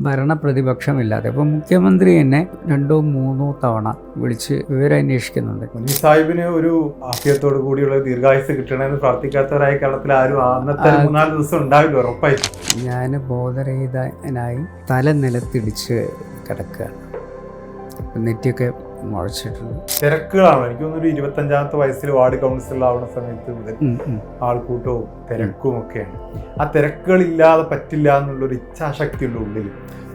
ഭരണപ്രതിപക്ഷമില്ലാതെ ഇപ്പോൾ മുഖ്യമന്ത്രി എന്നെ 2-3 തവണ വിളിച്ച് വിവരം അന്വേഷിക്കുന്നുണ്ട്. മുനീർ സാഹിബിന് ഒരു ആഫിയത്തോടു കൂടിയുള്ള ദീർഘായുസ് കിട്ടണമെന്ന് പ്രാർത്ഥിക്കാത്തവരായ കേരളത്തിൽ ആരും അന്നത്തെ 3-4 ദിവസം ഉണ്ടാവില്ല ഉറപ്പായിട്ടും. ഞാൻ ബോധരഹിതനായി തല നിലത്തിടിച്ച് കിടക്കുകയാണ്. നെറ്റിയൊക്കെ മുഴച്ചിട്ടുണ്ട്. തിരക്കുകളാണ്. എനിക്ക് തോന്നുന്നു 25-ാമത്തെ വയസ്സിൽ വാർഡ് കൗൺസിലറാവുന്ന സമയത്ത് മുതൽ ആൾക്കൂട്ടവും തിരക്കും ഒക്കെയാണ്. ആ തിരക്കുകളില്ലാതെ പറ്റില്ല എന്നുള്ളൊരു ഇച്ഛാശക്തി ഉണ്ട് ഉള്ളിൽ.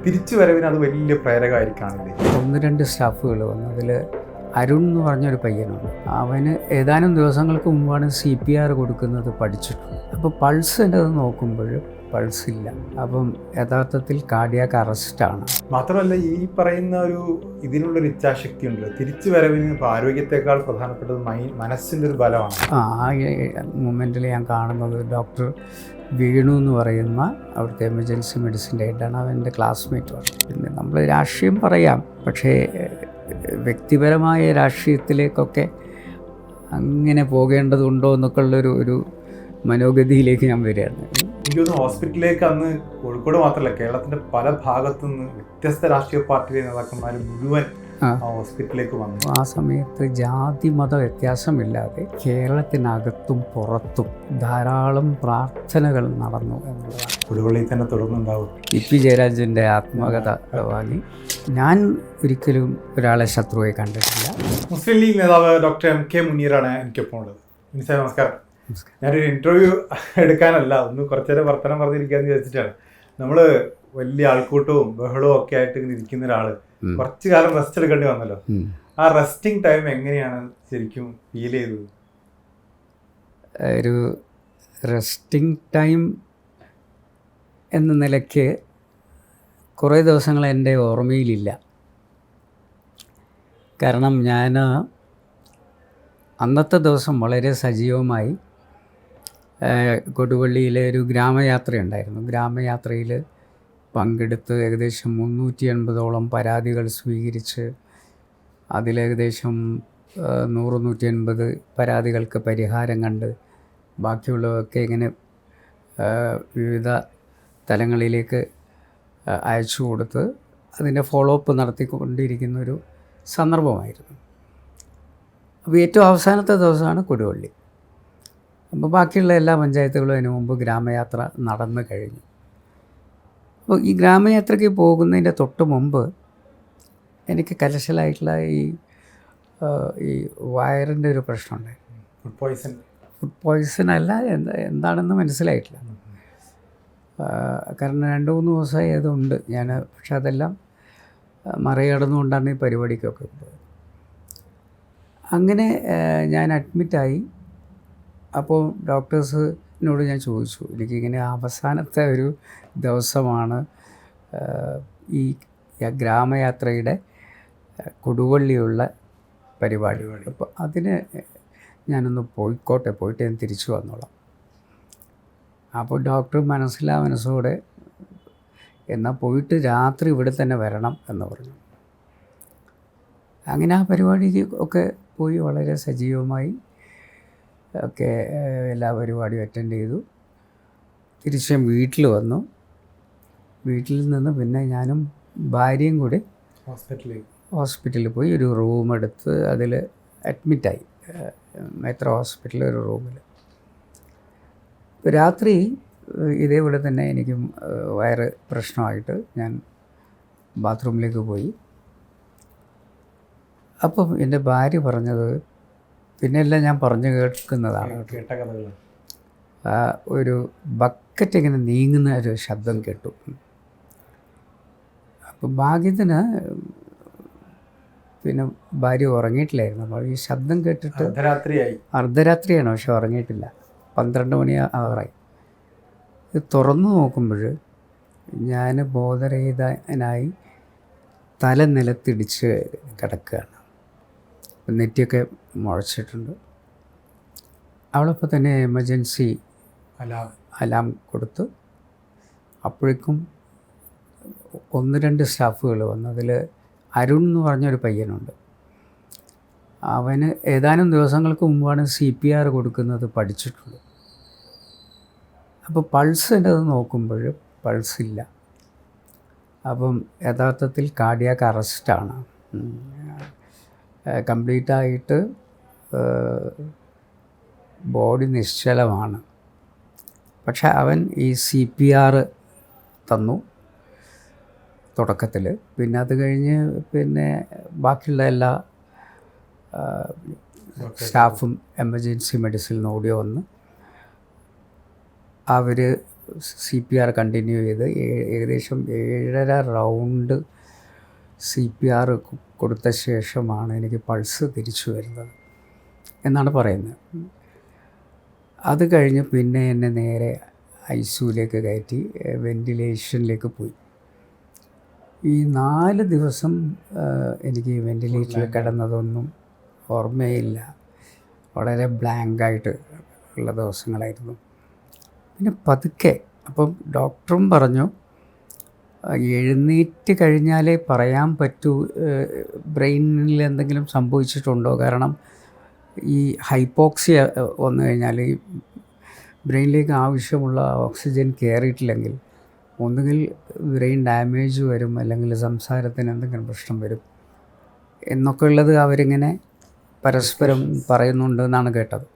തിരിച്ചു വരവിന് അത് വലിയ പ്രേരകമായിരിക്കാണില്ലേ. 1-2 സ്റ്റാഫുകൾ വന്നു. അതിൽ അരുൺ എന്ന് പറഞ്ഞൊരു പയ്യനുണ്ട്. അവന് ഏതാനും ദിവസങ്ങൾക്ക് മുമ്പാണ് CPR കൊടുക്കുന്നത് പഠിച്ചിട്ടുണ്ട്. അപ്പോൾ പൾസ് എൻ്റെ അത് നോക്കുമ്പോൾ പൾസില്ല. അപ്പം യഥാർത്ഥത്തിൽ കാർഡിയാക് അറസ്റ്റാണ്. മാത്രമല്ല ഈ പറയുന്ന ഒരു ഇതിനുള്ളൊരു ഇച്ഛാശക്തി ഉണ്ടല്ലോ. തിരിച്ചു വരവിന് ഇപ്പോൾ ആരോഗ്യത്തെക്കാൾ പ്രധാനപ്പെട്ടത് മനസ്സിൻ്റെ ഒരു ബലമാണ്. ആ മൊമെൻറ്റിൽ ഞാൻ കാണുന്നത് ഡോക്ടർ വേണു എന്ന് പറയുന്ന അവിടുത്തെ എമർജൻസി മെഡിസിൻ്റെ ഹെഡാണ്. അവൻ്റെ ക്ലാസ്മേറ്റുമാണ്. പിന്നെ നമ്മൾ രാഷ്ട്രീയം പറയാം, പക്ഷേ വ്യക്തിപരമായ രാഷ്ട്രീയത്തിലേക്കൊക്കെ അങ്ങനെ പോകേണ്ടതുണ്ടോ എന്നൊക്കെ ഉള്ളൊരു മനോഗതിയിലേക്ക് ഞാൻ വരികയാണ്. എനിക്ക് തോന്നുന്നു ഹോസ്പിറ്റലിലേക്ക് അന്ന് കോഴിക്കോട് മാത്രമല്ല കേരളത്തിൻ്റെ പല ഭാഗത്തു നിന്ന് വ്യത്യസ്ത രാഷ്ട്രീയ പാർട്ടിയിലെ നേതാക്കന്മാർ മുഴുവൻ ഹോസ്പിറ്റലിലേക്ക് വന്നു. ആ സമയത്ത് ജാതി മത വ്യത്യാസമില്ലാതെ കേരളത്തിനകത്തും പുറത്തും ധാരാളം പ്രാർത്ഥനകൾ നടന്നു എന്നുള്ളതാണ്. കൊടുവള്ളിയിൽ തന്നെ തുടർന്നുണ്ടാവും. EP ജയരാജൻ്റെ ആത്മകഥ വാങ്ങി. ഞാൻ ഒരിക്കലും ഒരാളെ ശത്രുവായി കണ്ടിട്ടില്ല. മുസ്ലിം ലീഗ് നേതാവ് ഡോക്ടർ MK മുനീറാണ് എനിക്കൊപ്പം ഉള്ളത്. മുനീർ നമസ്കാരം. ഞാനൊരു ഇൻ്റർവ്യൂ എടുക്കാനല്ല, ഒന്ന് കുറച്ചു നേരം വർത്തമാനം പറഞ്ഞിരിക്കാന്ന് വിചാരിച്ചിട്ടാണ്. നമ്മൾ വലിയ ആൾക്കൂട്ടവും ബഹളവും ഒക്കെ ആയിട്ട് ഇങ്ങനെ ഇരിക്കുന്ന ഒരാൾ കുറച്ചു കാലം റെസ്റ്റ് എടുക്കേണ്ടി വന്നല്ലോ. ആ റെസ്റ്റിംഗ് ടൈം എങ്ങനെയാണ് ശരിക്കും ഫീൽ ചെയ്തത്? ഒരു റെസ്റ്റിംഗ് ടൈം എന്ന നിലയ്ക്ക് കുറേ ദിവസങ്ങൾ എൻ്റെ ഓർമ്മയിലില്ല. കാരണം ഞാൻ അന്നത്തെ ദിവസം വളരെ സജീവമായി കൊടുവള്ളിയിലെ ഒരു ഗ്രാമയാത്രയുണ്ടായിരുന്നു. ഗ്രാമയാത്രയിൽ പങ്കെടുത്ത് ഏകദേശം 380ഓളം പരാതികൾ സ്വീകരിച്ച് അതിലേകദേശം 100-180 പരാതികൾക്ക് പരിഹാരം കണ്ട് ബാക്കിയുള്ളതൊക്കെ ഇങ്ങനെ വിവിധ തലങ്ങളിലേക്ക് അയച്ചു കൊടുത്ത് അതിൻ്റെ ഫോളോ അപ്പ് നടത്തിക്കൊണ്ടിരിക്കുന്നൊരു സന്ദർഭമായിരുന്നു. അപ്പോൾ ഏറ്റവും അവസാനത്തെ ദിവസമാണ് കൊടുവള്ളി. അപ്പോൾ ബാക്കിയുള്ള എല്ലാ പഞ്ചായത്തുകളും അതിന് മുമ്പ് ഗ്രാമയാത്ര നടന്നു കഴിഞ്ഞു. അപ്പോൾ ഈ ഗ്രാമയാത്രയ്ക്ക് പോകുന്നതിൻ്റെ തൊട്ട് മുമ്പ് എനിക്ക് കലശലായിട്ടുള്ള ഈ വയറിൻ്റെ ഒരു പ്രശ്നമുണ്ടായിരുന്നു. ഫുഡ് പോയ്സൺ അല്ല, എന്താണെന്ന് മനസ്സിലായിട്ടില്ല. കാരണം 2-3 ദിവസമായി അതുണ്ട് ഞാൻ. പക്ഷെ അതെല്ലാം മറികടന്നുകൊണ്ടാണ് ഈ പരിപാടിക്കൊക്കെ പോയത്. അങ്ങനെ ഞാൻ അഡ്മിറ്റായി. അപ്പോൾ ഡോക്ടേഴ്സിനോട് ഞാൻ ചോദിച്ചു, എനിക്കിങ്ങനെ അവസാനത്തെ ഒരു ദിവസമാണ് ഈ ഗ്രാമയാത്രയുടെ കൊടുവള്ളിയുള്ള പരിപാടി. അപ്പോൾ അതിന് ഞാനൊന്ന് പോയിട്ട് ഞാൻ തിരിച്ചു വന്നോളാം. അപ്പോൾ ഡോക്ടർ മനസ്സോടെ എന്നാൽ പോയിട്ട് രാത്രി ഇവിടെ തന്നെ വരണം എന്ന് പറഞ്ഞു. അങ്ങനെ ആ പരിപാടിക്ക് ഒക്കെ പോയി വളരെ സജീവമായി ഒക്കെ എല്ലാ പരിപാടിയും അറ്റൻഡ് ചെയ്തു. തിരിച്ച് വീട്ടിൽ വന്നു. വീട്ടിൽ നിന്ന് പിന്നെ ഞാനും ഭാര്യയും കൂടി ഹോസ്പിറ്റലിൽ പോയി ഒരു റൂം എടുത്ത് അതിൽ അഡ്മിറ്റായി. മേത്ര ഹോസ്പിറ്റലിൽ ഒരു റൂമിൽ. രാത്രി ഇതേപോലെ തന്നെ എനിക്കും വയറ് പ്രശ്നമായിട്ട് ഞാൻ ബാത്റൂമിലേക്ക് പോയി. അപ്പം എൻ്റെ ഭാര്യ പറഞ്ഞത്, പിന്നെ എല്ലാം ഞാൻ പറഞ്ഞു കേൾക്കുന്നതാണ്, ഒരു ബക്കറ്റ് ഇങ്ങനെ നീങ്ങുന്ന ഒരു ശബ്ദം കേട്ടു. അപ്പം ഭാഗ്യത്തിന് പിന്നെ ഭാര്യ ഉറങ്ങിയിട്ടില്ലായിരുന്നു. അപ്പോൾ ഈ ശബ്ദം കേട്ടിട്ട് അർദ്ധരാത്രിയാണ്, പക്ഷെ ഉറങ്ങിയിട്ടില്ല. 12 മണി ആറായി. ഇത് തുറന്നു നോക്കുമ്പോൾ ഞാൻ ബോധരഹിതനായി തല നിലത്തിടിച്ച് കിടക്കുകയാണ്. നെറ്റിയൊക്കെ മുഴച്ചിട്ടുണ്ട്. അവളപ്പോൾ തന്നെ എമർജൻസി അലാം കൊടുത്ത്. അപ്പോഴേക്കും 1-2 സ്റ്റാഫുകൾ വന്നു. അതിൽ അരുൺ എന്ന് പറഞ്ഞൊരു പയ്യനുണ്ട്. അവന് ഏതാനും ദിവസങ്ങൾക്ക് മുമ്പാണ് CPR കൊടുക്കുന്നത് പഠിച്ചിട്ടുള്ളത്. അപ്പോൾ പൾസ് എൻ്റെ അത് നോക്കുമ്പോൾ പൾസില്ല. അപ്പം യഥാർത്ഥത്തിൽ കാർഡിയാക് അറസ്റ്റാണ്. കംപ്ലീറ്റായിട്ട് ബോഡി നിശ്ചലമാണ്. പക്ഷെ അവൻ ഈ CPR തന്നു തുടക്കത്തിൽ. പിന്നെ അത് കഴിഞ്ഞ് പിന്നെ ബാക്കിയുള്ള എല്ലാ സ്റ്റാഫും എമർജൻസി മെഡിസിനിൽ നിന്ന് ഓടി വന്ന് അവർ CPR കണ്ടിന്യൂ ചെയ്ത് ഏകദേശം 7.5 റൗണ്ട് CPR കൊടുത്ത ശേഷമാണ് എനിക്ക് പൾസ് തിരിച്ചു വരുന്നത് എന്നാണ് പറയുന്നത്. അത് കഴിഞ്ഞ് പിന്നെ എന്നെ നേരെ ICUവിലേക്ക് കയറ്റി വെൻറ്റിലേഷനിലേക്ക് പോയി. ഈ 4 ദിവസം എനിക്ക് വെൻറ്റിലേറ്ററിൽ കിടന്നതൊന്നും ഓർമ്മയില്ല. വളരെ ബ്ലാങ്കായിട്ട് ഉള്ള ദിവസങ്ങളായിരുന്നു. പിന്നെ പതുക്കെ അപ്പം ഡോക്ടറും പറഞ്ഞു എഴുന്നേറ്റ് കഴിഞ്ഞാലേ പറയാൻ പറ്റൂ ബ്രെയിനിൽ എന്തെങ്കിലും സംഭവിച്ചിട്ടുണ്ടോ. കാരണം ഈ ഹൈപ്പോക്സിയ വന്നു കഴിഞ്ഞാൽ ഈ ബ്രെയിനിലേക്ക് ആവശ്യമുള്ള ഓക്സിജൻ കയറിയിട്ടില്ലെങ്കിൽ ഒന്നുകിൽ ബ്രെയിൻ ഡാമേജ് വരും, അല്ലെങ്കിൽ സംസാരത്തിന് എന്തെങ്കിലും പ്രശ്നം വരും എന്നൊക്കെ ഉള്ളത് അവരിങ്ങനെ പരസ്പരം പറയുന്നുണ്ട് എന്നാണ് കേട്ടത്.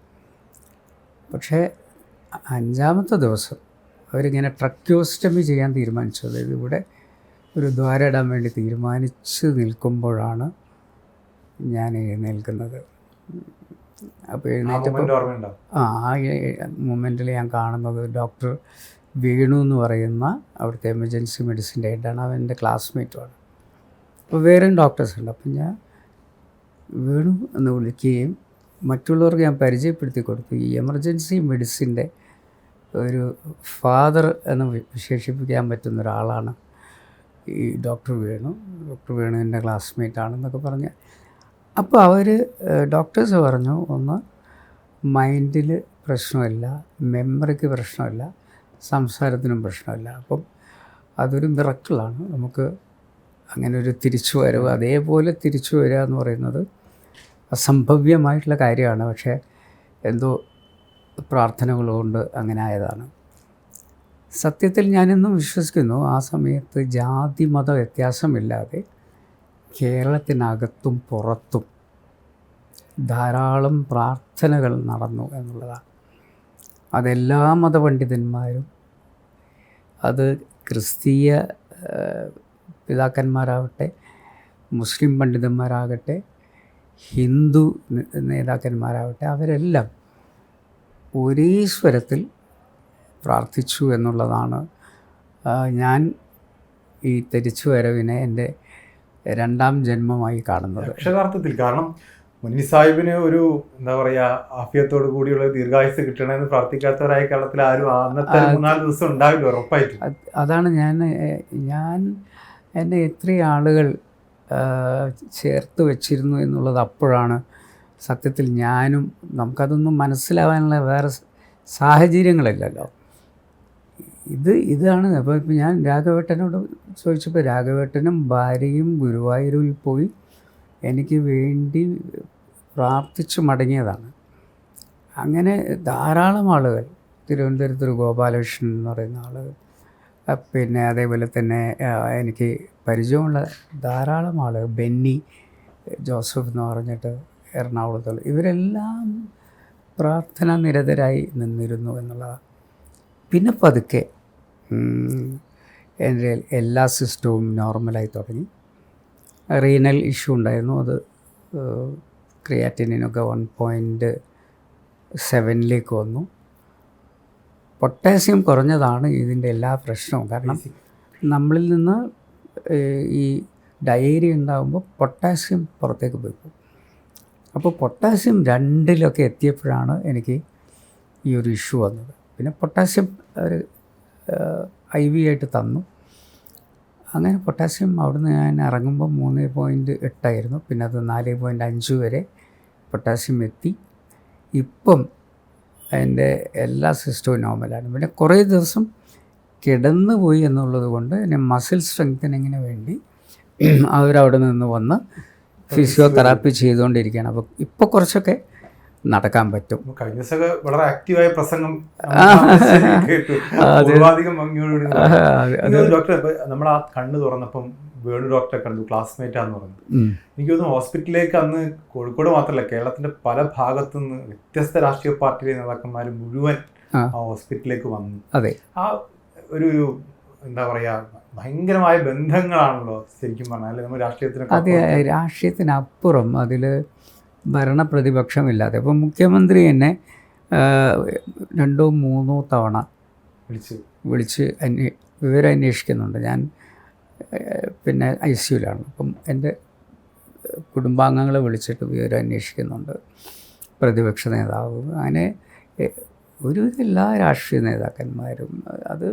പക്ഷേ 5-ാമത്തെ ദിവസം അവരിങ്ങനെ ട്രക്യോസ്റ്റമി ചെയ്യാൻ തീരുമാനിച്ചു. അതായത് ഇവിടെ ഒരു ദ്വാരം ഇടാൻ വേണ്ടി തീരുമാനിച്ച് നിൽക്കുമ്പോഴാണ് ഞാൻ എഴുന്നേൽക്കുന്നത്. അപ്പോൾ എഴുന്നേറ്റപ്പോൾ ആ മൊമെൻറ്റിൽ ഞാൻ കാണുന്നത് ഡോക്ടർ വേണു എന്ന് പറയുന്ന അവിടുത്തെ എമർജൻസി മെഡിസിൻ്റെ ഹെഡാണ്. അവൻ്റെ ക്ലാസ്മേറ്റുമാണ്. അപ്പോൾ വേറെയും ഡോക്ടേഴ്സ് ഉണ്ട്. അപ്പം ഞാൻ വേണു എന്ന് വിളിക്കുകയും മറ്റുള്ളവർക്ക് ഞാൻ പരിചയപ്പെടുത്തി കൊടുത്തു. ഈ എമർജൻസി മെഡിസിൻ്റെ ഒരു ഫാദർ എന്ന് വിശേഷിപ്പിക്കാൻ പറ്റുന്ന ഒരാളാണ് ഈ ഡോക്ടർ വേണു. ഡോക്ടർ വേണു എൻ്റെ ക്ലാസ്മേറ്റാണെന്നൊക്കെ പറഞ്ഞ് അപ്പോൾ അവർ ഡോക്ടേഴ്സ് പറഞ്ഞു, ഒന്ന് മൈൻഡിൽ പ്രശ്നമില്ല, മെമ്മറിക്ക് പ്രശ്നമില്ല, സംസാരത്തിനും പ്രശ്നമില്ല. അപ്പം അതൊരു മിറക്കിളാണ്. നമുക്ക് അങ്ങനെ ഒരു തിരിച്ചു വരവ്, അതേപോലെ തിരിച്ചു വരിക എന്ന് പറയുന്നത് അസംഭവ്യമായിട്ടുള്ള കാര്യമാണ്. പക്ഷേ എന്തോ പ്രാർത്ഥനകൾ കൊണ്ട് അങ്ങനെ ആയതാണ്. സത്യത്തിൽ ഞാനിന്നും വിശ്വസിക്കുന്നു ആ സമയത്ത് ജാതി മത വ്യത്യാസമില്ലാതെ കേരളത്തിനകത്തും പുറത്തും ധാരാളം പ്രാർത്ഥനകൾ നടന്നു എന്നുള്ളതാണ്. അതെല്ലാ മതപണ്ഡിതന്മാരും, അത് ക്രിസ്തീയ പിതാക്കന്മാരാവട്ടെ, മുസ്ലിം പണ്ഡിതന്മാരാകട്ടെ, ഹിന്ദു നേതാക്കന്മാരാവട്ടെ, അവരെല്ലാം ഒരേ സ്വരത്തിൽ പ്രാർത്ഥിച്ചു എന്നുള്ളതാണ് ഞാൻ ഈ തിരിച്ചു വരവിനെ എൻ്റെ 2ാം ജന്മമായി കാണുന്നത്. അക്ഷരാർത്ഥത്തിൽ. കാരണം മുനി സാഹിബിന് ഒരു എന്താ പറയുക ആഫിയത്തോടു കൂടിയുള്ള ദീർഘായുസ് കിട്ടണമെന്ന് പ്രാർത്ഥിക്കാത്തവരായ കേരളത്തിൽ ആരും അന്നത്തെ 3-4 ദിവസം ഉണ്ടാവില്ല ഉറപ്പായിട്ടും. അതാണ് ഞാൻ എന്നെ എത്രയും ആളുകൾ ചേർത്ത് വെച്ചിരുന്നു എന്നുള്ളത് അപ്പോഴാണ് സത്യത്തിൽ ഞാനും, നമുക്കതൊന്നും മനസ്സിലാവാനുള്ള വേറെ സാഹചര്യങ്ങളില്ലല്ലോ. ഇതാണ്. അപ്പോൾ ഇപ്പം ഞാൻ രാഘവേട്ടനോട് ചോദിച്ചപ്പോൾ രാഘവേട്ടനും ഭാര്യയും ഗുരുവായൂരിൽ പോയി എനിക്ക് വേണ്ടി പ്രാർത്ഥിച്ചു മടങ്ങിയതാണ്. അങ്ങനെ ധാരാളം ആളുകൾ, തിരുവനന്തപുരത്തൊരു ഗോപാലകൃഷ്ണൻ എന്ന് പറയുന്ന ആൾ, പിന്നെ അതേപോലെ തന്നെ എനിക്ക് പരിചയമുള്ള ധാരാളം ആളുകൾ, ബെന്നി ജോസഫ് എന്ന് പറഞ്ഞിട്ട് എറണാകുളത്തുള്ള, ഇവരെല്ലാം പ്രാർത്ഥന നിരതരായി നിന്നിരുന്നു എന്നുള്ളതാണ്. പിന്നെ പതുക്കെ എൻ്റെ എല്ലാ സിസ്റ്റവും നോർമലായി തുടങ്ങി. റീനൽ ഇഷ്യൂ ഉണ്ടായിരുന്നു. അത് ക്രിയാറ്റിനൊക്കെ 1.7 വന്നു. പൊട്ടാസ്യം കുറഞ്ഞതാണ് ഇതിൻ്റെ എല്ലാ പ്രശ്നവും. കാരണം നമ്മളിൽ നിന്ന് ഈ ഡയേറിയ ഉണ്ടാകുമ്പോൾ പൊട്ടാസ്യം പുറത്തേക്ക് പോയി പോകും. അപ്പോൾ പൊട്ടാസ്യം 2 എത്തിയപ്പോഴാണ് എനിക്ക് ഈ ഒരു ഇഷ്യൂ വന്നത്. പിന്നെ പൊട്ടാസ്യം ഒരു IV ആയിട്ട് തന്നു. അങ്ങനെ പൊട്ടാസ്യം അവിടുന്ന് ഞാൻ ഇറങ്ങുമ്പോൾ 3.8 പിന്നെ അത് 4.5 വരെ പൊട്ടാസ്യം എത്തി. ഇപ്പം എൻ്റെ എല്ലാ സിസ്റ്റവും നോർമലാണ്. പിന്നെ കുറേ ദിവസം കിടന്നു പോയി എന്നുള്ളത് കൊണ്ട് എന്നെ മസിൽ സ്ട്രെങ്തനിങ്ങിന് വേണ്ടി അവരവിടെ നിന്ന് വന്ന് ഫിസിയോതെറാപ്പി ചെയ്തുകൊണ്ടിരിക്കുകയാണ്. അപ്പോൾ ഇപ്പോൾ കുറച്ചൊക്കെ നടക്കാൻ പറ്റും. കഴിഞ്ഞ ദിവസമൊക്കെ വളരെ ആക്റ്റീവായ പ്രസംഗം കേട്ടു. പൂർവാധികം ഭംഗിയോടുകൂടി. ഡോക്ടർ, നമ്മൾ ആ കണ്ണ് തുറന്നപ്പം വേണു ഡോക്ടറെ കണ്ടു, ക്ലാസ്മേറ്റാന്ന് പറഞ്ഞു. എനിക്ക് തോന്നുന്നു ഹോസ്പിറ്റലിലേക്ക് അന്ന് കോഴിക്കോട് മാത്രമല്ല കേരളത്തിന്റെ പല ഭാഗത്തു നിന്ന് വ്യത്യസ്ത രാഷ്ട്രീയ പാർട്ടിയിലെ നേതാക്കന്മാർ മുഴുവൻ ആ ഹോസ്പിറ്റലിലേക്ക് വന്നു. അതെ, ആ ഒരു എന്താ പറയാ, ഭയങ്കരമായ ബന്ധങ്ങളാണല്ലോ ശരിക്കും പറഞ്ഞാൽ നമ്മൾ രാഷ്ട്രീയത്തിന്. അത് രാഷ്ട്രീയത്തിനപ്പുറം അതിൽ ഭരണപ്രതിപക്ഷമില്ലാതെ ഇപ്പം മുഖ്യമന്ത്രി എന്നെ 2-3 തവണ വിളിച്ച് വിവരം അന്വേഷിക്കുന്നുണ്ട്. ഞാൻ പിന്നെ ICUലാണ്. അപ്പം എൻ്റെ കുടുംബാംഗങ്ങളെ വിളിച്ചിട്ട് വിവരം അന്വേഷിക്കുന്നുണ്ട് പ്രതിപക്ഷ നേതാവ്. അങ്ങനെ ഒരുവിധം എല്ലാ രാഷ്ട്രീയ നേതാക്കന്മാരും, അത്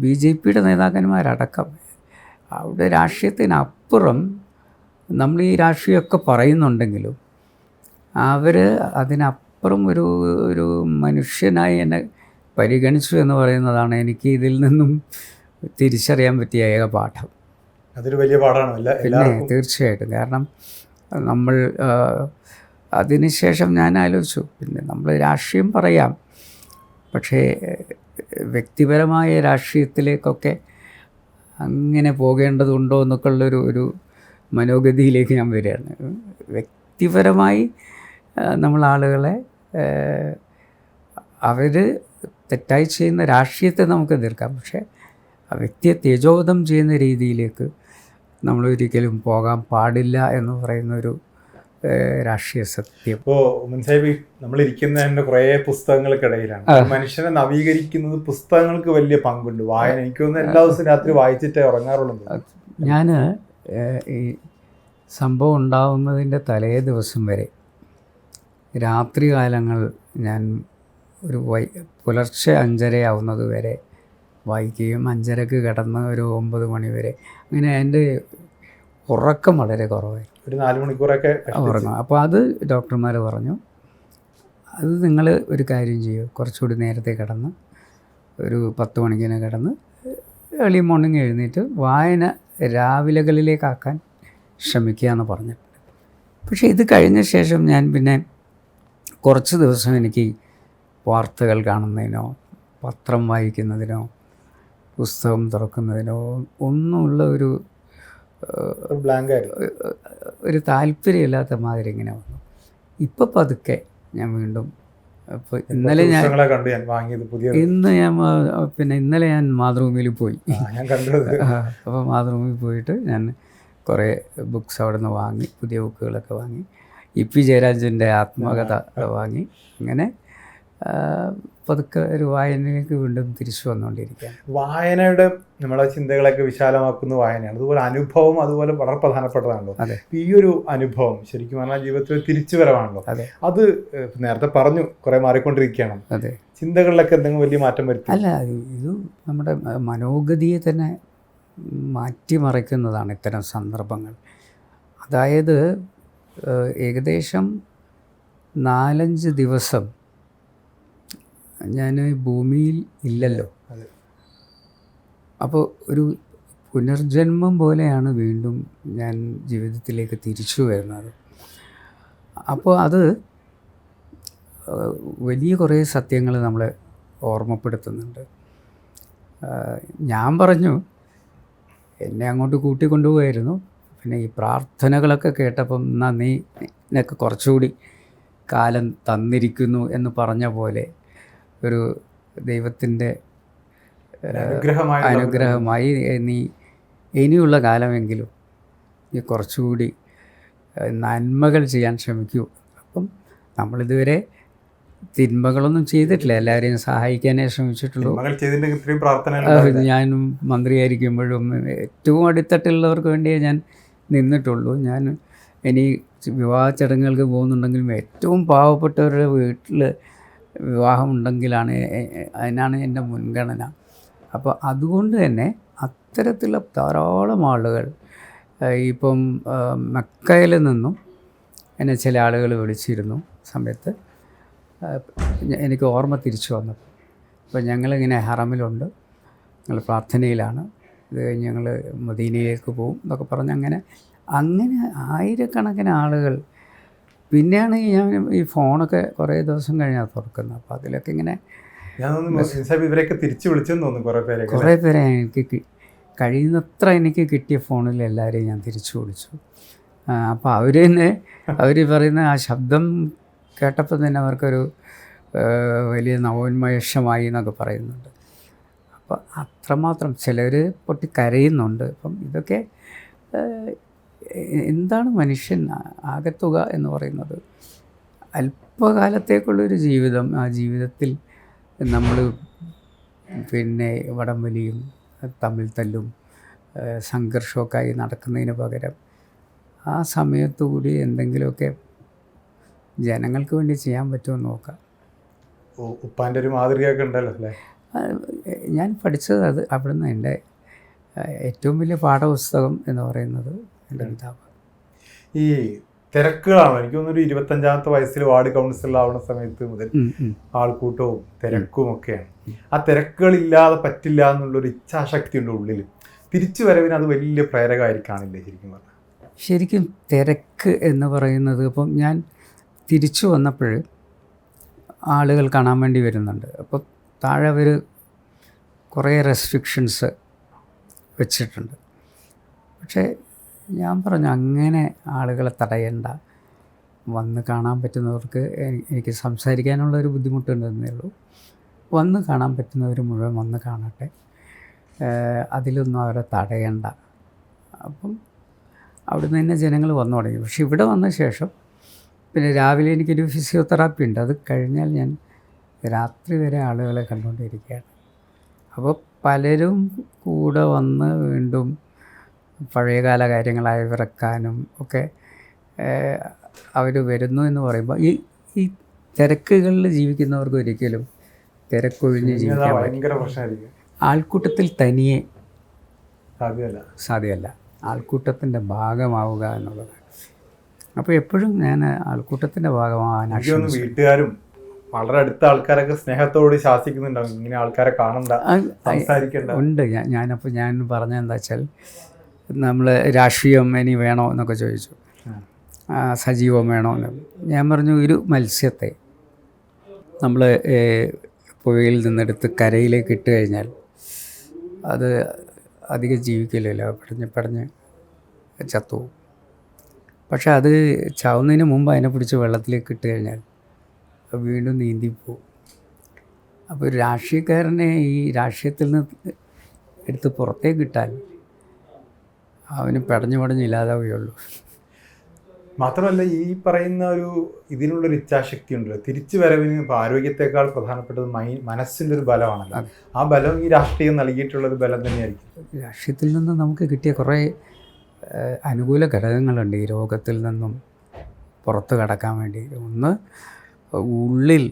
BJPയുടെ നേതാക്കന്മാരടക്കം, അവിടെ രാഷ്ട്രീയത്തിനപ്പുറം നമ്മൾ ഈ രാഷ്ട്രീയമൊക്കെ പറയുന്നുണ്ടെങ്കിലും അവർ അതിനപ്പുറം ഒരു മനുഷ്യനായി എന്നെ പരിഗണിച്ചു എന്ന് പറയുന്നതാണ് എനിക്ക് ഇതിൽ നിന്നും തിരിച്ചറിയാൻ പറ്റിയ ഏക പാഠം. അതൊരു വലിയ പാഠമാണ്. പിന്നെ തീർച്ചയായിട്ടും. കാരണം നമ്മൾ അതിനുശേഷം ഞാൻ ആലോചിച്ചു, പിന്നെ നമ്മൾ രാഷ്ട്രീയം പറയാം, പക്ഷേ വ്യക്തിപരമായ രാഷ്ട്രീയത്തിലേക്കൊക്കെ അങ്ങനെ പോകേണ്ടതുണ്ടോ എന്നൊക്കെ ഉള്ളൊരു മനോഗതിയിലേക്ക് ഞാൻ വരികയാണ്. വ്യക്തിപരമായി നമ്മൾ ആളുകളെ അവർ തെറ്റായി ചെയ്യുന്ന രാഷ്ട്രീയത്തെ നമുക്ക് എതിർക്കാം, പക്ഷേ ആ വ്യക്തിയെ തേജോവധം ചെയ്യുന്ന രീതിയിലേക്ക് നമ്മളൊരിക്കലും പോകാൻ പാടില്ല എന്ന് പറയുന്നൊരു രാഷ്ട്രീയ സത്യം. ഇപ്പോൾ മുൻസാഹിബ്, നമ്മളിരിക്കുന്നതിൻ്റെ കുറേ പുസ്തകങ്ങൾക്കിടയിലാണ്. മനുഷ്യനെ നവീകരിക്കുന്നത് പുസ്തകങ്ങൾക്ക് വലിയ പങ്കുണ്ട്. വായന എനിക്ക് തോന്നുന്നു എല്ലാ ദിവസവും രാത്രി വായിച്ചിട്ടേ ഉറങ്ങാറുള്ളൂ. ഞാൻ ഈ സംഭവം ഉണ്ടാവുന്നതിൻ്റെ തലേ ദിവസം വരെ രാത്രി കാലങ്ങൾ ഞാൻ ഒരു പുലർച്ചെ 5:30 ആവുന്നത് വരെ വായിക്കുകയും 5:30ക്ക് കിടന്ന് ഒരു 9 മണി വരെ, അങ്ങനെ എൻ്റെ ഉറക്കം വളരെ കുറവായി. ഒരു 4 മണിക്കൂറൊക്കെ ഉറങ്ങും. അപ്പോൾ അത് ഡോക്ടർമാർ പറഞ്ഞു, അത് നിങ്ങൾ ഒരു കാര്യം ചെയ്യൂ, കുറച്ചുകൂടി നേരത്തെ കിടന്ന് ഒരു 10 മണിക്കിനെ കിടന്ന് ഏർലി മോർണിംഗ് എഴുന്നേറ്റ് വായന രാവിലെകളിലേക്കാക്കാൻ ശ്രമിക്കുക എന്ന് പറഞ്ഞിട്ടുണ്ട്. പക്ഷേ ഇത് കഴിഞ്ഞ ശേഷം ഞാൻ പിന്നെ കുറച്ച് ദിവസം എനിക്ക് വാർത്തകൾ കാണുന്നതിനോ പത്രം വായിക്കുന്നതിനോ പുസ്തകം തുറക്കുന്നതിനോ ഒന്നുമുള്ള ഒരു താല്പര്യമില്ലാത്ത മാതിരി ഇങ്ങനെ വന്നു. ഇപ്പോൾ പതുക്കെ ഞാൻ വീണ്ടും, ഇപ്പോൾ ഇന്നലെ ഞാൻ മാതൃഭൂമിയിൽ പോയി. അപ്പോൾ മാതൃഭൂമിയിൽ പോയിട്ട് ഞാൻ കുറേ ബുക്സ് അവിടെ നിന്ന് വാങ്ങി, പുതിയ ബുക്കുകളൊക്കെ വാങ്ങി. EP ജയരാജൻ്റെ ആത്മകഥ വാങ്ങി. അങ്ങനെ പതുക്കെ ഒരു വായനയിലേക്ക് വീണ്ടും തിരിച്ചു വന്നുകൊണ്ടിരിക്കുകയാണ്. വായനയുടെ നമ്മളെ ചിന്തകളൊക്കെ വിശാലമാക്കുന്ന വായനയാണ്. അതുപോലെ അനുഭവം അതുപോലെ വളരെ പ്രധാനപ്പെട്ടതാണല്ലോ. ഈ ഒരു അനുഭവം ശരിക്കും പറഞ്ഞാൽ ജീവിതത്തിൽ തിരിച്ചു വരവാണല്ലോ. അത് നേരത്തെ പറഞ്ഞു കുറേ മാറിക്കൊണ്ടിരിക്കുകയാണ്. അതെ, ചിന്തകളിലൊക്കെ എന്തെങ്കിലും വലിയ മാറ്റം വരുത്തി? അല്ല, ഇത് നമ്മുടെ മനോഗതിയെ തന്നെ മാറ്റിമറിക്കുന്നതാണ് ഇത്തരം സന്ദർഭങ്ങൾ. അതായത് ഏകദേശം 4-5 ദിവസം ഞാൻ ഭൂമിയിൽ ഇല്ലല്ലോ. അപ്പോൾ ഒരു പുനർജന്മം പോലെയാണ് വീണ്ടും ഞാൻ ജീവിതത്തിലേക്ക് തിരിച്ചു വരുന്നത്. അപ്പോൾ അത് വലിയ കുറേ സത്യങ്ങൾ നമ്മളെ ഓർമ്മപ്പെടുത്തുന്നുണ്ട്. ഞാൻ പറഞ്ഞു, എന്നെ അങ്ങോട്ട് കൂട്ടിക്കൊണ്ടുപോയായിരുന്നു. പിന്നെ ഈ പ്രാർത്ഥനകളൊക്കെ കേട്ടപ്പം എന്നാ നീ നിനക്ക് കുറച്ചുകൂടി കാലം തന്നിരിക്കുന്നു എന്ന് പറഞ്ഞ പോലെ ഒരു ദൈവത്തിൻ്റെ അനുഗ്രഹമായി നീ ഇനിയുള്ള കാലമെങ്കിലും നീ കുറച്ചുകൂടി നന്മകൾ ചെയ്യാൻ ശ്രമിക്കൂ. അപ്പം നമ്മളിതുവരെ തിന്മകളൊന്നും ചെയ്തിട്ടില്ല, എല്ലാവരെയും സഹായിക്കാനേ ശ്രമിച്ചിട്ടുള്ളൂ. ഞാൻ മന്ത്രിയായിരിക്കുമ്പോഴും ഏറ്റവും അടിത്തട്ടിലുള്ളവർക്ക് വേണ്ടിയേ ഞാൻ നിന്നിട്ടുള്ളൂ. ഞാൻ ഇനി വിവാഹ ചടങ്ങുകൾക്ക് പോകുന്നുണ്ടെങ്കിലും ഏറ്റവും പാവപ്പെട്ടവരുടെ വീട്ടിൽ വിവാഹമുണ്ടെങ്കിലാണ് അതിനാണ് എൻ്റെ മുൻഗണന. അപ്പോൾ അതുകൊണ്ട് തന്നെ അത്തരത്തിലുള്ള ധാരാളം ആളുകൾ, ഇപ്പം മക്കയിൽ നിന്നും എന്നെ ചില ആളുകൾ വിളിച്ചിരുന്നു സമയത്ത് എനിക്ക് ഓർമ്മ തിരിച്ചു വന്നപ്പോൾ. അപ്പോൾ ഞങ്ങളിങ്ങനെ ഹറമിലുണ്ട്, ഞങ്ങൾ പ്രാർത്ഥനയിലാണ്, ഇത് കഴിഞ്ഞ് ഞങ്ങൾ മദീനയിലേക്ക് പോകും എന്നൊക്കെ പറഞ്ഞ് അങ്ങനെ ആയിരക്കണക്കിന് ആളുകൾ പിന്നെയാണ് ഞാൻ ഈ ഫോണൊക്കെ കുറേ ദിവസം കഴിഞ്ഞാൽ തുറക്കുന്നത്. അപ്പോൾ അതിലൊക്കെ ഇങ്ങനെ ഇവരെയൊക്കെ തിരിച്ചു വിളിച്ചെന്ന് തോന്നുന്നു കുറേ പേരെ എനിക്ക് കഴിയുന്നത്ര എനിക്ക് കിട്ടിയ ഫോണിൽ എല്ലാവരെയും ഞാൻ തിരിച്ചു വിളിച്ചു. അപ്പോൾ അവർ തന്നെ അവർ പറയുന്ന ആ ശബ്ദം കേട്ടപ്പോൾ തന്നെ അവർക്കൊരു വലിയ നവോന്മേഷമായി എന്നൊക്കെ പറയുന്നുണ്ട്. അപ്പോൾ അത്രമാത്രം ചിലർ പൊട്ടി കരയുന്നുണ്ട്. അപ്പം ഇതൊക്കെ എന്താണ് മനുഷ്യൻ ആകത്തുക എന്ന് പറയുന്നത്? അല്പകാലത്തേക്കുള്ളൊരു ജീവിതം. ആ ജീവിതത്തിൽ നമ്മൾ പിന്നെ വടംവലിയും തമ്മിൽ തല്ലും സംഘർഷമൊക്കെ ആയി നടക്കുന്നതിന് പകരം ആ സമയത്തുകൂടി എന്തെങ്കിലുമൊക്കെ ജനങ്ങൾക്ക് വേണ്ടി ചെയ്യാൻ പറ്റുമെന്ന് നോക്കാം. ഉപ്പാൻ്റെ ഒരു മാതൃകയൊക്കെ ഉണ്ടല്ലോ അല്ലേ? ഞാൻ പഠിച്ചത് അത് അവിടുന്ന്. എൻ്റെ ഏറ്റവും വലിയ പാഠപുസ്തകം എന്ന് പറയുന്നത് എൻ്റെ പിതാവ്. ഈ തിരക്കുകളാണ് എനിക്ക് തോന്നുന്നു. 25ാമത്തെ വയസ്സിൽ വാർഡ് കൗൺസിലറാവുന്ന സമയത്ത് മുതൽ ആൾക്കൂട്ടവും തിരക്കും ഒക്കെയാണ്. ആ തിരക്കുകളില്ലാതെ പറ്റില്ല എന്നുള്ളൊരു ഇച്ഛാശക്തി ഉണ്ട് ഉള്ളിൽ. തിരിച്ചു വരവിന് അത് വലിയ പ്രേരകമായിരിക്കാണില്ലേ ശരിക്കും പറഞ്ഞാൽ? ശരിക്കും തിരക്ക് എന്ന് പറയുന്നത്, ഇപ്പം ഞാൻ തിരിച്ചു വന്നപ്പോൾ ആളുകൾ കാണാൻ വേണ്ടി വരുന്നുണ്ട്. അപ്പോൾ താഴെ അവർ കുറേ റെസ്ട്രിക്ഷൻസ് വെച്ചിട്ടുണ്ട്. പക്ഷേ ഞാൻ പറഞ്ഞു അങ്ങനെ ആളുകളെ തടയണ്ട, വന്ന് കാണാൻ പറ്റുന്നവർക്ക്, എനിക്ക് സംസാരിക്കാനുള്ളൊരു ബുദ്ധിമുട്ടുണ്ടെന്നേ ഉള്ളൂ, വന്ന് കാണാൻ പറ്റുന്നവർ മുഴുവൻ വന്ന് കാണട്ടെ, അതിലൊന്നും അവരെ തടയണ്ട. അപ്പം അവിടുന്ന് തന്നെ ജനങ്ങൾ വന്നു തുടങ്ങി. പക്ഷെ ഇവിടെ വന്ന ശേഷം പിന്നെ രാവിലെ എനിക്കൊരു ഫിസിയോതെറാപ്പി ഉണ്ട്. അത് കഴിഞ്ഞാൽ ഞാൻ രാത്രി വരെ ആളുകളെ കണ്ടുകൊണ്ടിരിക്കുകയാണ്. അപ്പോൾ പലരും കൂടെ വന്ന് വീണ്ടും പഴയകാല കാര്യങ്ങളായി വിറക്കാനും ഒക്കെ അവർ വരുന്നു എന്ന് പറയുമ്പോൾ ഈ തിരക്കുകളിൽ ജീവിക്കുന്നവർക്ക് ഒരിക്കലും തിരക്കൊഴിഞ്ഞ് ജീവിക്കാൻ പറ്റില്ല. ആൾക്കൂട്ടത്തിൽ തനിയെ സാധ്യമല്ല. ആൾക്കൂട്ടത്തിൻ്റെ ഭാഗമാവുക എന്നുള്ളത്. അപ്പോൾ എപ്പോഴും ഞാൻ ആൾക്കൂട്ടത്തിൻ്റെ ഭാഗമാവാൻ വീട്ടുകാരും വളരെ അടുത്ത ആൾക്കാരൊക്കെ സ്നേഹത്തോട് ശാസിക്കുന്നുണ്ടാവും, ഇങ്ങനെ ആൾക്കാരെ കാണണ്ട, സംസാരിക്കണ്ട. ഉണ്ട്. ഞാൻ പറഞ്ഞതെന്താ വെച്ചാൽ, നമ്മൾ രാഷ്ട്രീയം ഇനി വേണോ എന്നൊക്കെ ചോദിച്ചു, സജീവം വേണോ എന്ന്. ഞാൻ പറഞ്ഞു, ഒരു മത്സ്യത്തെ നമ്മൾ പുഴയിൽ നിന്നെടുത്ത് കരയിലേക്ക് ഇട്ട് കഴിഞ്ഞാൽ അത് അധികം ജീവിക്കില്ലല്ലോ, പടഞ്ഞ് ചത്തുപോകും. പക്ഷെ അത് ചാവുന്നതിന് മുമ്പ് അതിനെ പിടിച്ച് വെള്ളത്തിലേക്ക് ഇട്ട് കഴിഞ്ഞാൽ വീണ്ടും നീന്തിപ്പോവും. അപ്പോൾ ഒരു രാഷ്ട്രീയക്കാരനെ ഈ രാഷ്ട്രീയത്തിൽ നിന്ന് എടുത്ത് പുറത്തേക്ക് ഇട്ടാൽ അവന് പടഞ്ഞില്ലാതാവുകയുള്ളൂ. മാത്രമല്ല ഈ പറയുന്ന ഒരു ഇതിനുള്ളൊരു ഇച്ഛാശക്തി ഉണ്ടല്ലോ, തിരിച്ചു വരവിന് ഇപ്പോൾ ആരോഗ്യത്തെക്കാൾ പ്രധാനപ്പെട്ടത് മനസ്സിൻ്റെ ഒരു ബലമാണല്ലോ. ആ ബലം ഈ രാഷ്ട്രീയം നൽകിയിട്ടുള്ളൊരു ബലം തന്നെയായിരിക്കും. രാഷ്ട്രീയത്തിൽ നിന്ന് നമുക്ക് കിട്ടിയ കുറേ അനുകൂല ഘടകങ്ങളുണ്ട് ഈ രോഗത്തിൽ നിന്നും പുറത്ത് കടക്കാൻ വേണ്ടി. ഒന്ന്, ഉള്ളിൽ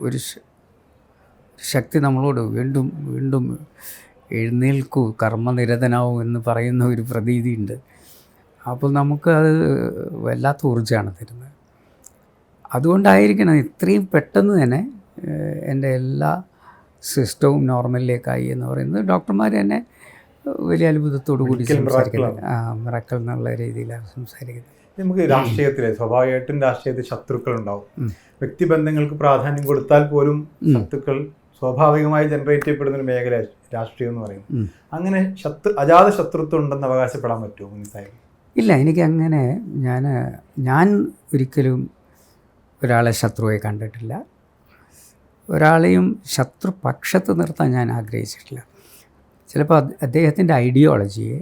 ഒരു ശക്തി നമ്മളോട് വീണ്ടും വീണ്ടും എഴുന്നേൽക്കൂ, കർമ്മനിരതനാവൂ എന്ന് പറയുന്ന ഒരു പ്രതീതിയുണ്ട്. അപ്പോൾ നമുക്ക് അത് വല്ലാത്ത ഊർജ്ജമാണ് തരുന്നത്. അതുകൊണ്ടായിരിക്കണം ഇത്രയും പെട്ടെന്ന് തന്നെ എൻ്റെ എല്ലാ സിസ്റ്റവും നോർമലിലേക്കായി എന്ന് പറയുന്നത്. ഡോക്ടർമാർ തന്നെ വലിയ അത്ഭുതത്തോടു കൂടി സംസാരിക്കുന്നത്, മിറക്കൽ എന്നുള്ള രീതിയിലാണ് സംസാരിക്കുന്നത്. നമുക്ക് രാഷ്ട്രീയത്തിലെ സ്വാഭാവികമായിട്ടും രാഷ്ട്രീയത്തിൽ ശത്രുക്കളുണ്ടാവും. വ്യക്തിബന്ധങ്ങൾക്ക് പ്രാധാന്യം കൊടുത്താൽ പോലും ശത്രുക്കൾ സ്വാഭാവികമായി ജനറേറ്റ് ചെയ്യപ്പെടുന്ന ഒരു മേഖല രാഷ്ട്രീയം എന്ന് പറയുന്നത്. അങ്ങനെ അജാത ശത്രുത്വം ഉണ്ടെന്ന് അവകാശപ്പെടാൻ പറ്റുമോ മുൻസായി? ഇല്ല, എനിക്കങ്ങനെ ഞാൻ ഒരിക്കലും ഒരാളെ ശത്രുവായി കണ്ടിട്ടില്ല. ഒരാളെയും ശത്രുപക്ഷത്ത് നിർത്താൻ ഞാൻ ആഗ്രഹിച്ചിട്ടില്ല. ചിലപ്പോൾ അദ്ദേഹത്തിൻ്റെ ഐഡിയോളജിയെ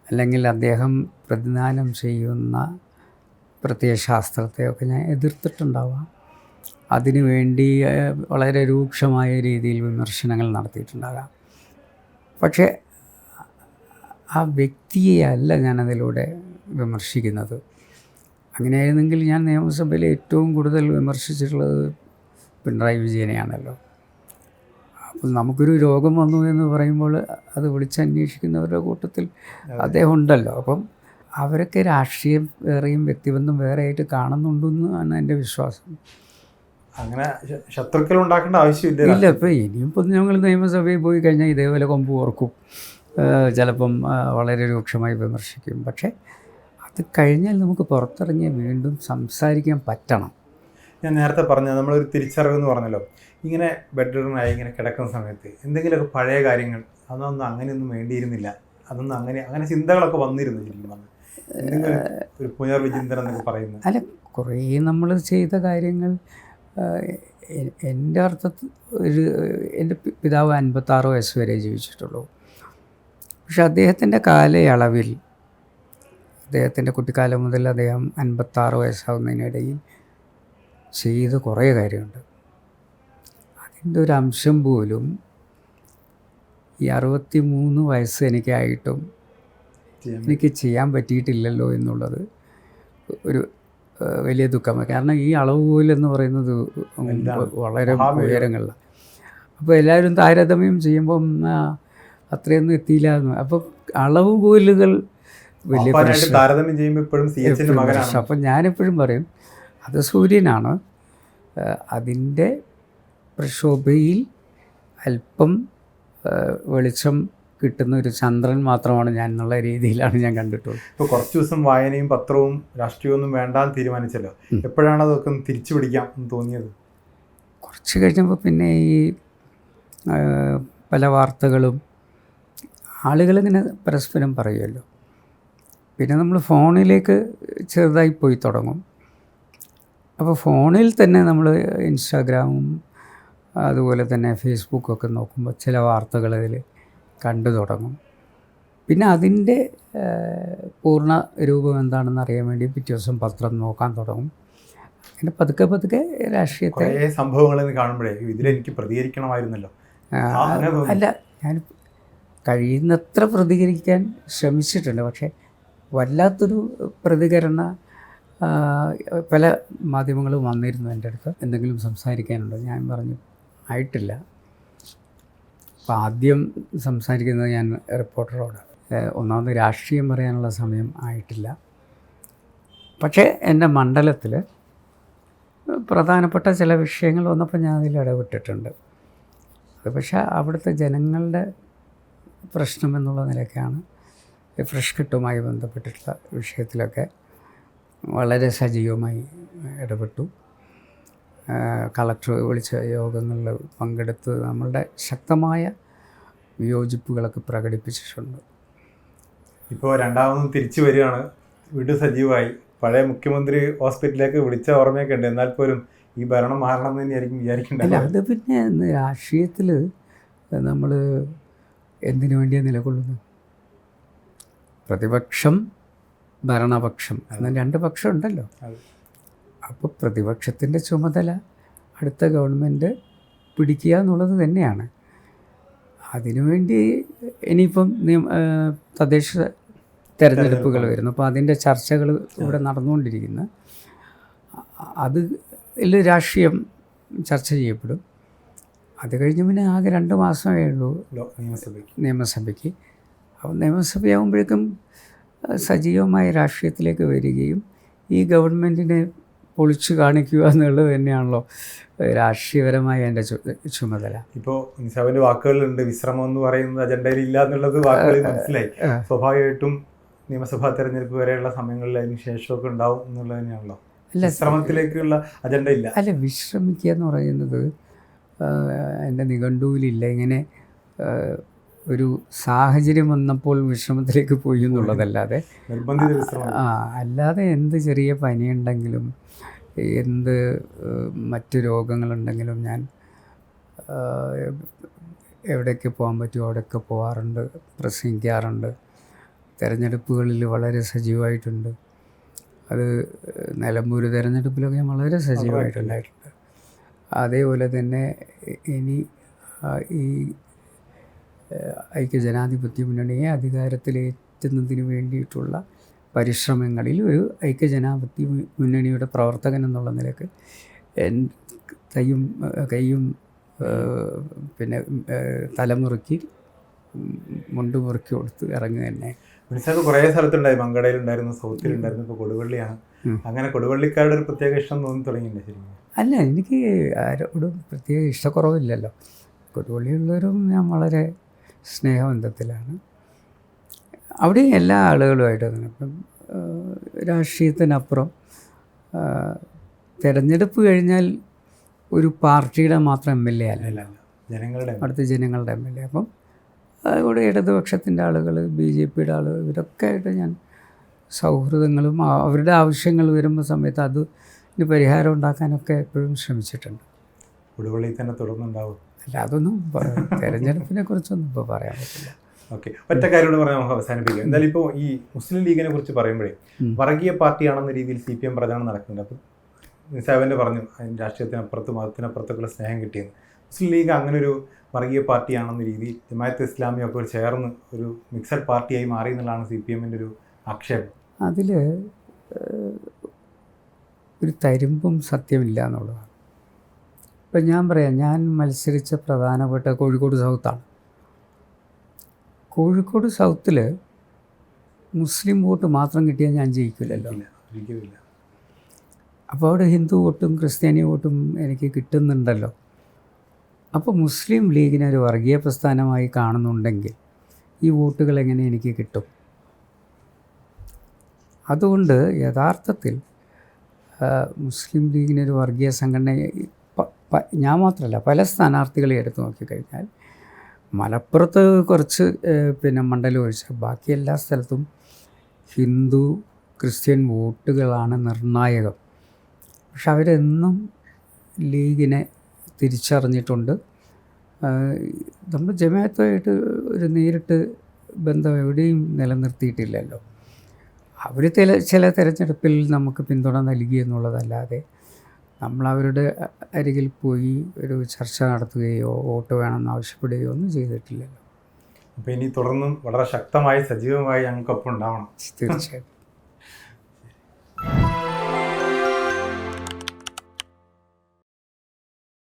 അല്ലെങ്കിൽ അദ്ദേഹം പ്രതിദാനം ചെയ്യുന്ന പ്രത്യയശാസ്ത്രത്തെയൊക്കെ ഞാൻ എതിർത്തിട്ടുണ്ടാവാം. അതിനുവേണ്ടി വളരെ രൂക്ഷമായ രീതിയിൽ വിമർശനങ്ങൾ നടത്തിയിട്ടുണ്ടാകാം. പക്ഷേ ആ വ്യക്തിയെ അല്ല ഞാനതിലൂടെ വിമർശിക്കുന്നത്. അങ്ങനെയായിരുന്നെങ്കിൽ ഞാൻ നിയമസഭയിൽ ഏറ്റവും കൂടുതൽ വിമർശിച്ചിട്ടുള്ളത് പിണറായി വിജയനെയാണല്ലോ. അപ്പോൾ നമുക്കൊരു രോഗം വന്നു എന്ന് പറയുമ്പോൾ അത് വിളിച്ചന്വേഷിക്കുന്നവരുടെ കൂട്ടത്തിൽ അദ്ദേഹം ഉണ്ടല്ലോ. അപ്പം അവരൊക്കെ രാഷ്ട്രീയം വേറെയും വ്യക്തിബന്ധം വേറെ ആയിട്ട് കാണുന്നുണ്ടെന്നാണ് എൻ്റെ വിശ്വാസം. അങ്ങനെ ശത്രുക്കൾ ഉണ്ടാക്കേണ്ട ആവശ്യമില്ല. ഇല്ല, ഇപ്പോൾ ഇനിയിപ്പോൾ ഞങ്ങൾ നിയമസഭയിൽ പോയി കഴിഞ്ഞാൽ ഇതേപോലെ കൊമ്പ് ഓർക്കും, ചിലപ്പം വളരെ രൂക്ഷമായി വിമർശിക്കും. പക്ഷേ അത് കഴിഞ്ഞാൽ നമുക്ക് പുറത്തിറങ്ങി വീണ്ടും സംസാരിക്കാൻ പറ്റണം. ഞാൻ നേരത്തെ പറഞ്ഞ നമ്മളൊരു തിരിച്ചറിവ് എന്ന് പറഞ്ഞല്ലോ, ഇങ്ങനെ ബെഡ്റൂമിനായി ഇങ്ങനെ കിടക്കുന്ന സമയത്ത് എന്തെങ്കിലുമൊക്കെ പഴയ കാര്യങ്ങൾ അതൊന്നും അങ്ങനെയൊന്നും വേണ്ടിയിരുന്നില്ല, അതൊന്നും അങ്ങനെ ചിന്തകളൊക്കെ വന്നിരുന്നു ശരിക്കും പറഞ്ഞാൽ, എന്തെങ്കിലും ഒരു പുനർവിചിന്തനം എന്നൊക്കെ പറയുന്നത്? അല്ല, കുറേ നമ്മൾ ചെയ്ത കാര്യങ്ങൾ എൻ്റെ അർത്ഥത്തിൽ എൻ്റെ പിതാവ് 56 വയസ്സ് വരെ ജീവിച്ചിട്ടുള്ളൂ. പക്ഷെ അദ്ദേഹത്തിൻ്റെ കാലയളവിൽ, അദ്ദേഹത്തിൻ്റെ കുട്ടിക്കാലം മുതൽ അദ്ദേഹം 56 വയസ്സാവുന്നതിനിടയിൽ ചെയ്ത കുറേ കാര്യമുണ്ട്. അതിൻ്റെ ഒരു അംശം പോലും ഈ 63 വയസ്സ് എനിക്കായിട്ടും എനിക്ക് ചെയ്യാൻ പറ്റിയിട്ടില്ലല്ലോ എന്നുള്ളത് ഒരു വലിയ ദുഃഖമാണ്. കാരണം ഈ അളവുകോലെന്ന് പറയുന്നത് വളരെ ഉയരങ്ങളിലാണ്. അപ്പോൾ എല്ലാവരും താരതമ്യം ചെയ്യുമ്പം അത്രയൊന്നും എത്തിയില്ല എന്ന്. അപ്പം അളവുകോലുകൾ വലിയ താരതമ്യം ചെയ്യുമ്പോൾ ഇപ്പോഴും അപ്പം ഞാനെപ്പോഴും പറയും അത് സൂര്യനാണ്, അതിൻ്റെ പ്രക്ഷോഭയിൽ അല്പം വെളിച്ചം കിട്ടുന്ന ഒരു ചന്ദ്രൻ മാത്രമാണ് ഞാൻ എന്നുള്ള രീതിയിലാണ് ഞാൻ കണ്ടിട്ടുള്ളത്. ഇപ്പോൾ കുറച്ച് ദിവസം വായനയും പത്രവും രാഷ്ട്രീയവും ഒന്നും വേണ്ടാന്ന് തീരുമാനിച്ചല്ലോ, എപ്പോഴാണ് അതൊക്കെ തിരിച്ചു പിടിക്കാം എന്ന് തോന്നിയത്? കുറച്ച് കഴിഞ്ഞപ്പോൾ പിന്നെ ഈ പല വാർത്തകളും ആളുകളിങ്ങനെ പരസ്പരം പറയുമല്ലോ, പിന്നെ നമ്മൾ ഫോണിലേക്ക് ചെറുതായി പോയി തുടങ്ങും. അപ്പോൾ ഫോണിൽ തന്നെ നമ്മൾ ഇൻസ്റ്റാഗ്രാമും അതുപോലെ തന്നെ ഫേസ്ബുക്കൊക്കെ നോക്കുമ്പോൾ ചില വാർത്തകൾ അതിൽ കണ്ടു തുടങ്ങും. പിന്നെ അതിൻ്റെ പൂർണ്ണ രൂപം എന്താണെന്ന് അറിയാൻ വേണ്ടി പിറ്റേ ദിവസം പത്രം നോക്കാൻ തുടങ്ങും. അങ്ങനെ പതുക്കെ പതുക്കെ രാഷ്ട്രീയത്തെ സംഭവങ്ങൾ കാണുമ്പോഴേ ഇതിലെനിക്ക് പ്രതികരിക്കണമായിരുന്നല്ലോ. അല്ല, ഞാൻ കഴിയുന്നത്ര പ്രതികരിക്കാൻ ശ്രമിച്ചിട്ടുണ്ട്. പക്ഷേ വല്ലാത്തൊരു പ്രതികരണ പല മാധ്യമങ്ങളും വന്നിരുന്നു എൻ്റെ അടുത്ത്, എന്തെങ്കിലും സംസാരിക്കാനുണ്ടോ? ഞാൻ പറഞ്ഞു ആയിട്ടില്ല. അപ്പോൾ ആദ്യം സംസാരിക്കുന്നത് ഞാൻ റിപ്പോർട്ടറോട്, ഒന്നാമത് രാഷ്ട്രീയം പറയാനുള്ള സമയം ആയിട്ടില്ല. പക്ഷേ എൻ്റെ മണ്ഡലത്തിൽ പ്രധാനപ്പെട്ട ചില വിഷയങ്ങൾ വന്നപ്പോൾ ഞാൻ അതിൽ ഇടപെട്ടിട്ടുണ്ട്. അത് പക്ഷേ അവിടുത്തെ ജനങ്ങളുടെ പ്രശ്നം എന്നുള്ള നിലയ്ക്കാണ്. ഫ്രഷ് കിട്ടുമായി ബന്ധപ്പെട്ടിട്ടുള്ള വിഷയത്തിലൊക്കെ വളരെ സജീവമായി ഇടപെട്ടു. കളക്ടർ വിളിച്ച യോഗങ്ങളിൽ പങ്കെടുത്ത് നമ്മളുടെ ശക്തമായ വിയോജിപ്പുകളൊക്കെ പ്രകടിപ്പിച്ചിട്ടുണ്ട്. ഇപ്പോൾ രണ്ടാമതും തിരിച്ചു വരികയാണ്, വീണ്ടും സജീവമായി. പഴയ മുഖ്യമന്ത്രി ഹോസ്പിറ്റലിലേക്ക് വിളിച്ച ഓർമ്മയൊക്കെ ഉണ്ട്, എന്നാൽ പോലും ഈ ഭരണം മാറണം എന്ന് തന്നെയായിരിക്കും വിചാരിക്കേണ്ടത്. അല്ല, അത് പിന്നെ രാഷ്ട്രീയത്തിൽ നമ്മൾ എന്തിനു വേണ്ടിയാണ് നിലകൊള്ളുന്നത്? പ്രതിപക്ഷം, ഭരണപക്ഷം എന്ന രണ്ട് പക്ഷം ഉണ്ടല്ലോ. അപ്പോൾ പ്രതിപക്ഷത്തിൻ്റെ ചുമതല അടുത്ത ഗവൺമെൻറ് പിടിക്കുക എന്നുള്ളത് തന്നെയാണ്. അതിനുവേണ്ടി ഇനിയിപ്പം തദ്ദേശ തെരഞ്ഞെടുപ്പുകൾ വരുന്നു. അപ്പോൾ അതിൻ്റെ ചർച്ചകൾ ഇവിടെ നടന്നുകൊണ്ടിരിക്കുന്നു. അതിൽ രാഷ്ട്രീയം ചർച്ച ചെയ്യപ്പെടും. അത് കഴിഞ്ഞ് പിന്നെ ആകെ 2 മാസമേ ഉള്ളൂ നിയമസഭയ്ക്ക്. അപ്പോൾ നിയമസഭയാകുമ്പോഴേക്കും സജീവമായ രാഷ്ട്രീയത്തിലേക്ക് വരികയും ഈ ഗവൺമെൻറ്റിനെ പൊളിച്ചു കാണിക്കുക എന്നുള്ളത് തന്നെയാണല്ലോ രാഷ്ട്രീയപരമായ എൻ്റെ ചുമതല. ഇപ്പോൾ നിസാമിൻ്റെ വാക്കുകളുണ്ട്, വിശ്രമം എന്ന് പറയുന്നത് അജണ്ടയിൽ ഇല്ല എന്നുള്ളത് വാക്കുകളിൽ മനസ്സിലായി. സ്വാഭാവികമായിട്ടും നിയമസഭാ തെരഞ്ഞെടുപ്പ് വരെയുള്ള സമയങ്ങളിൽ അതിന് ശേഷമൊക്കെ ഉണ്ടാവും എന്നുള്ളത് തന്നെയാണല്ലോ. അല്ല, വിശ്രമത്തിലേക്കുള്ള അജണ്ട ഇല്ല. അല്ല, വിശ്രമിക്കുക എന്ന് പറയുന്നത് എൻ്റെ നിഘണ്ടുവിലില്ല. ഇങ്ങനെ ഒരു സാഹചര്യം വന്നപ്പോൾ വിശ്രമത്തിലേക്ക് പോയി എന്നുള്ളതല്ലാതെ, അല്ലാതെ എന്ത് ചെറിയ പനിയുണ്ടെങ്കിലും എന്ത് മറ്റ് രോഗങ്ങളുണ്ടെങ്കിലും ഞാൻ എവിടേക്ക് പോകാൻ പറ്റുമോ അവിടെയൊക്കെ പോകാറുണ്ട്, പ്രസംഗിക്കാറുണ്ട്. തിരഞ്ഞെടുപ്പുകളിൽ വളരെ സജീവമായിട്ടുണ്ട്. അത് നിലമ്പൂർ തിരഞ്ഞെടുപ്പിലൊക്കെ ഞാൻ വളരെ സജീവമായിട്ടുണ്ടായിട്ടുണ്ട്. അതേപോലെ തന്നെ ഇനി ഈ ഐക്യജനാധിപത്യ മുന്നണിയെ അധികാരത്തിലേറ്റുന്നതിന് വേണ്ടിയിട്ടുള്ള പരിശ്രമങ്ങളിൽ ഒരു ഐക്യജനാധിപത്യ മുന്നണിയുടെ പ്രവർത്തകൻ എന്നുള്ള നിലയ്ക്ക് കൈയും പിന്നെ തലമുറയ്ക്ക് മുണ്ടുമുറുക്കി കൊടുത്ത് ഇറങ്ങുക തന്നെ. മിനിസാക്ക് കുറേ സ്ഥലത്തുണ്ടായി, മങ്കടയിലുണ്ടായിരുന്നു, സൗത്തിലുണ്ടായിരുന്നു, ഇപ്പോൾ കൊടുവള്ളിയാണ്. അങ്ങനെ കൊടുവള്ളിക്കാരുടെ ഒരു പ്രത്യേക ഇഷ്ടം തോന്നി തുടങ്ങിയിട്ടുണ്ട് ശരിക്കും? അല്ല, എനിക്ക് ആരോടും പ്രത്യേക ഇഷ്ടക്കുറവില്ലല്ലോ. കൊടുവള്ളിയുള്ളവരും ഞാൻ വളരെ സ്നേഹബന്ധത്തിലാണ്. അവിടെ എല്ലാ ആളുകളുമായിട്ട് തന്നെ. ഇപ്പം രാഷ്ട്രീയത്തിനപ്പുറം തിരഞ്ഞെടുപ്പ് കഴിഞ്ഞാൽ ഒരു പാർട്ടിയുടെ മാത്രം MLA അല്ല, അല്ല ജനങ്ങളുടെ അടുത്ത ജനങ്ങളുടെ MLA. അപ്പം അതുകൂടെ ഇടതുപക്ഷത്തിൻ്റെ ആളുകൾ, BJPയുടെ ആളുകൾ, ഇവരൊക്കെ ആയിട്ട് ഞാൻ സൗഹൃദങ്ങളും അവരുടെ ആവശ്യങ്ങൾ വരുന്ന സമയത്ത് അതിന് പരിഹാരം ഉണ്ടാക്കാനൊക്കെ എപ്പോഴും ശ്രമിച്ചിട്ടുണ്ട്. കൊടുവള്ളിയിൽ തന്നെ തുടർന്നുണ്ടാവും. അല്ല, അതൊന്നും തെരഞ്ഞെടുപ്പിനെ കുറിച്ചൊന്നും ഇപ്പോൾ പറയാൻ പറ്റില്ല. ഓക്കെ, ഒറ്റ കാര്യോട് പറഞ്ഞാൽ നമുക്ക് അവസാനിപ്പിക്കാം. എന്തായാലും ഇപ്പോൾ ഈ മുസ്ലിം ലീഗിനെ കുറിച്ച് പറയുമ്പോഴേ വർഗീയ പാർട്ടിയാണെന്ന രീതിയിൽ CPM പ്രചാരണം നടക്കുന്നുണ്ട്. അപ്പം നിസാബിൻ്റെ പറഞ്ഞു അതിന് രാഷ്ട്രീയത്തിനപ്പുറത്ത് മതത്തിനപ്പുറത്തൊക്കെയുള്ള സ്നേഹം കിട്ടിയെന്ന്. മുസ്ലിം ലീഗ് അങ്ങനെ ഒരു വർഗീയ പാർട്ടിയാണെന്ന രീതിയിൽ ജമാഅത്തെ ഇസ്ലാമിയൊക്കെ ചേർന്ന് ഒരു മിക്സഡ് പാർട്ടിയായി മാറി എന്നുള്ളതാണ് CPMൻ്റെ ഒരു ആക്ഷേപം. അതിൽ ഒരു തരിമ്പും സത്യമില്ല എന്നുള്ളതാണ്. ഇപ്പം ഞാൻ പറയാം, ഞാൻ മത്സരിച്ച പ്രധാനപ്പെട്ട കോഴിക്കോട് സൗത്താണ്. കോഴിക്കോട് സൗത്തിൽ മുസ്ലിം വോട്ട് മാത്രം കിട്ടിയാൽ ഞാൻ ജയിക്കില്ലല്ലോ. ഒരിക്കലുമില്ല. അപ്പോൾ അവിടെ ഹിന്ദു വോട്ടും ക്രിസ്ത്യാനി വോട്ടും എനിക്ക് കിട്ടുന്നുണ്ടല്ലോ. അപ്പോൾ മുസ്ലിം ലീഗിനെ ഒരു വർഗീയ പ്രസ്ഥാനമായി കാണുന്നുണ്ടെങ്കിൽ ഈ വോട്ടുകൾ എങ്ങനെ എനിക്ക് കിട്ടും? അതുകൊണ്ട് യഥാർത്ഥത്തിൽ മുസ്ലിം ലീഗിനൊരു വർഗീയ സംഘടന ഞാൻ മാത്രമല്ല, പല സ്ഥാനാർത്ഥികളെ എടുത്തു നോക്കിക്കഴിഞ്ഞാൽ മലപ്പുറത്ത് കുറച്ച് മണ്ഡലം ഒഴിച്ചാൽ ബാക്കി എല്ലാ സ്ഥലത്തും ഹിന്ദു ക്രിസ്ത്യൻ വോട്ടുകളാണ് നിർണായകം. പക്ഷെ അവരെന്നും ലീഗിനെ തിരിച്ചറിഞ്ഞിട്ടുണ്ട്. നമ്മൾ ജമാഅത്തുമായിട്ട് ഒരു നേരിട്ട് ബന്ധം എവിടെയും നിലനിർത്തിയിട്ടില്ലല്ലോ. അവർ ചില തിരഞ്ഞെടുപ്പിൽ നമുക്ക് പിന്തുണ നൽകി എന്നുള്ളതല്ലാതെ നമ്മളവരുടെ അരികിൽ പോയി ഒരു ചർച്ച നടത്തുകയോ വോട്ട് വേണമെന്ന് ആവശ്യപ്പെടുകയോ ഒന്നും ചെയ്തിട്ടില്ലല്ലോ. അപ്പോൾ ഇനി തുടർന്നും വളരെ ശക്തമായി സജീവമായി ഞങ്ങൾക്കൊപ്പം ഉണ്ടാവണം. തീർച്ചയായും.